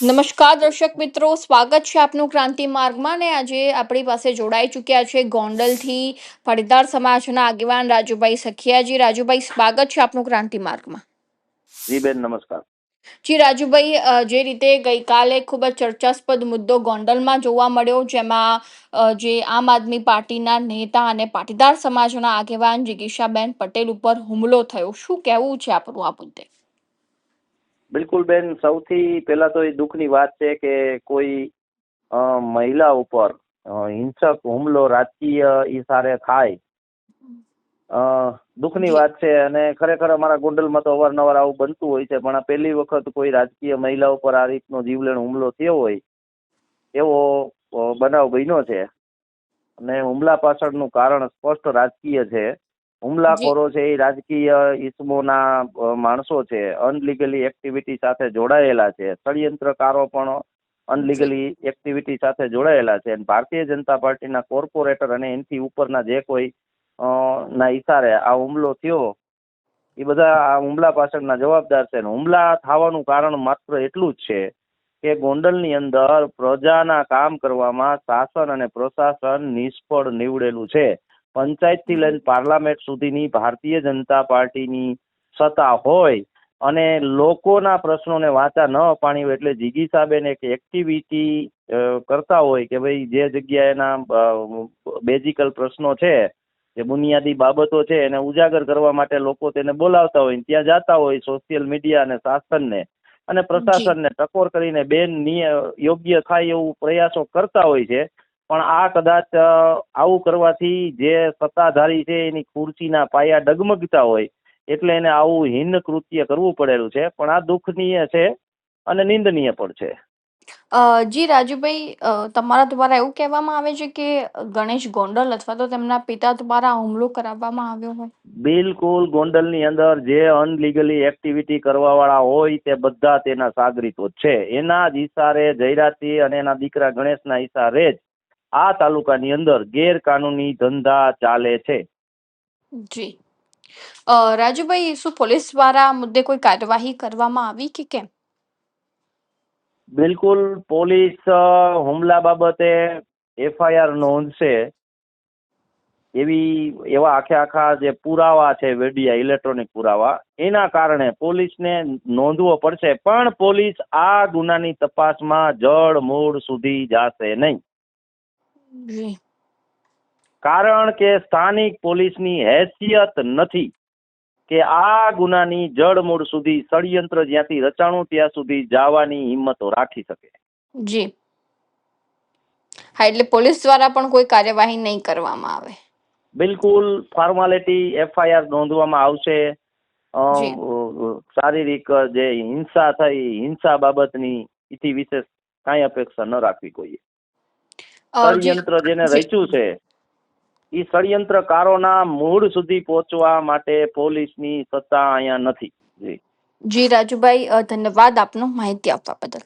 નમસ્કાર દર્શક મિત્રો, સ્વાગત છે આપનું ક્રાંતિ માર્ગમાં ને આજે આપણી પાસે જોડાઈ ચૂક્યા છે ગોંડલથી પાટીદાર સમાજના આગેવાન રાજુભાઈ સખિયાજી. રાજુભાઈ, સ્વાગત છે આપનું ક્રાંતિ માર્ગમાં. જી બેન, નમસ્કાર. જી રાજુભાઈ, જે રીતે ગઈકાલે ખૂબ જ ચર્ચાસ્પદ મુદ્દો ગોંડલમાં જોવા મળ્યો, જેમાં જે આમ આદમી પાર્ટીના નેતા અને પાટીદાર સમાજના આગેવાન જિગીશાબેન પટેલ ઉપર હુમલો થયો, શું કહેવું છે આપણું આ મુદ્દે? બિલકુલ બેન, સૌથી પહેલા તો એ દુઃખની વાત છે કે કોઈ મહિલા ઉપર હિંસક હુમલો રાજકીય ઈશારે થાય. દુઃખની વાત છે અને ખરેખર અમારા ગોંડલમાં તો અવારનવાર આવું બનતું હોય છે, પણ આ પહેલી વખત કોઈ રાજકીય મહિલા ઉપર આ રીતનો જીવલેણ હુમલો થયો હોય એવો બનાવ બન્યો છે. અને હુમલા પાછળનું કારણ સ્પષ્ટ રાજકીય છે. હુમલાખોરો છે એ રાજકીય ઇસમોના માણસો છે, અનલીગલી એક્ટિવિટી સાથે જોડાયેલા છે. ષડયંત્રકારો પણ અનલીગલી એક્ટિવિટી સાથે જોડાયેલા છે. અને ભારતીય જનતા પાર્ટીના કોર્પોરેટર અને એનાથી ઉપરના જે કોઈ ના ઈશારે આ હુમલો થયો, એ બધા આ હુમલા પાછળના જવાબદાર છે. હુમલા થવાનું કારણ માત્ર એટલું જ છે કે ગોંડલની અંદર પ્રજાના કામ કરવામાં શાસન અને પ્રશાસન નિષ્ફળ નીવડેલું છે. પંચાયતથી લઈને પાર્લામેન્ટ સુધીની ભારતીય જનતા પાર્ટીની સત્તા હોય અને લોકોના પ્રશ્નોને વાચા ન અપાણી હોય, એટલે જિગીશાબેન એક એક્ટિવિટી કરતા હોય કે ભાઈ જે જગ્યાએ એના બેઝિકલ પ્રશ્નો છે, જે બુનિયાદી બાબતો છે, એને ઉજાગર કરવા માટે લોકો તેને બોલાવતા હોય, ત્યાં જતા હોય સોશિયલ મીડિયા અને શાસનને અને પ્રશાસનને ટકોર કરીને બેન યોગ્ય થાય એવું પ્રયાસો કરતા હોય છે. પણ આ કદાચ આવું કરવાથી જે સત્તાધારી છે એની ખુરશીના પાયા ડગમગતા હોય, એટલે એને આવું હીન કૃત્ય કરવું પડેલું છે. પણ આ દુઃખનીય છે અને નિંદનીય પણ છે. જી રાજુભાઈ, તમારા દ્વારા એવું કહેવામાં આવે છે કે ગણેશ ગોંડલ અથવા તો તેમના પિતા દ્વારા હુમલો કરાવવામાં આવ્યો હોય? બિલકુલ, ગોંડલની અંદર જે અનલીગલી એક્ટિવિટી કરવા વાળા હોય તે બધા તેના સાગરીતો છે. એના જ ઈશારે જયરાજસિંહ અને એના દીકરા ગણેશના ઈશારે જ આ તાલુકાની અંદર ગેરકાનૂની ધંધા ચાલે છે. જી રાજુભાઈ, શું પોલીસ દ્વારા આ મુદ્દે કોઈ કાર્યવાહી કરવામાં આવી કે કેમ? બિલકુલ, પોલીસ હુમલા બાબતે FIR નોંધશે એવા આખા જે પુરાવા છે, મીડિયા ઇલેક્ટ્રોનિક પુરાવા, એના કારણે પોલીસને નોંધવો પડશે. પણ પોલીસ આ ગુનાની તપાસમાં જડ મૂળ સુધી જશે નહીં, કારણ કે સ્થાનિક પોલીસની હેસિયત નથી કે આ ગુનાની જડ મૂળ સુધી, ષડયંત્ર જ્યાંથી રચાણું ત્યાં સુધી જવાની હિંમતો રાખી શકે. જી હા, એટલે પોલીસ દ્વારા પણ કોઈ કાર્યવાહી નહીં કરવામાં આવે? બિલકુલ, ફોર્માલિટી FIR નોંધવામાં આવશે. શારીરિક જે હિંસા થઈ, હિંસા બાબતની એથી વિશેષ કાંઈ અપેક્ષા ન રાખવી કોઈએ. ષડયંત્ર જેને રચ્યું છે એ ષડયંત્રકારોના મૂળ સુધી પહોંચવા માટે પોલીસની સત્તા અહીંયા નથી. જી રાજુભાઈ, ધન્યવાદ આપનો માહિતી આપવા બદલ.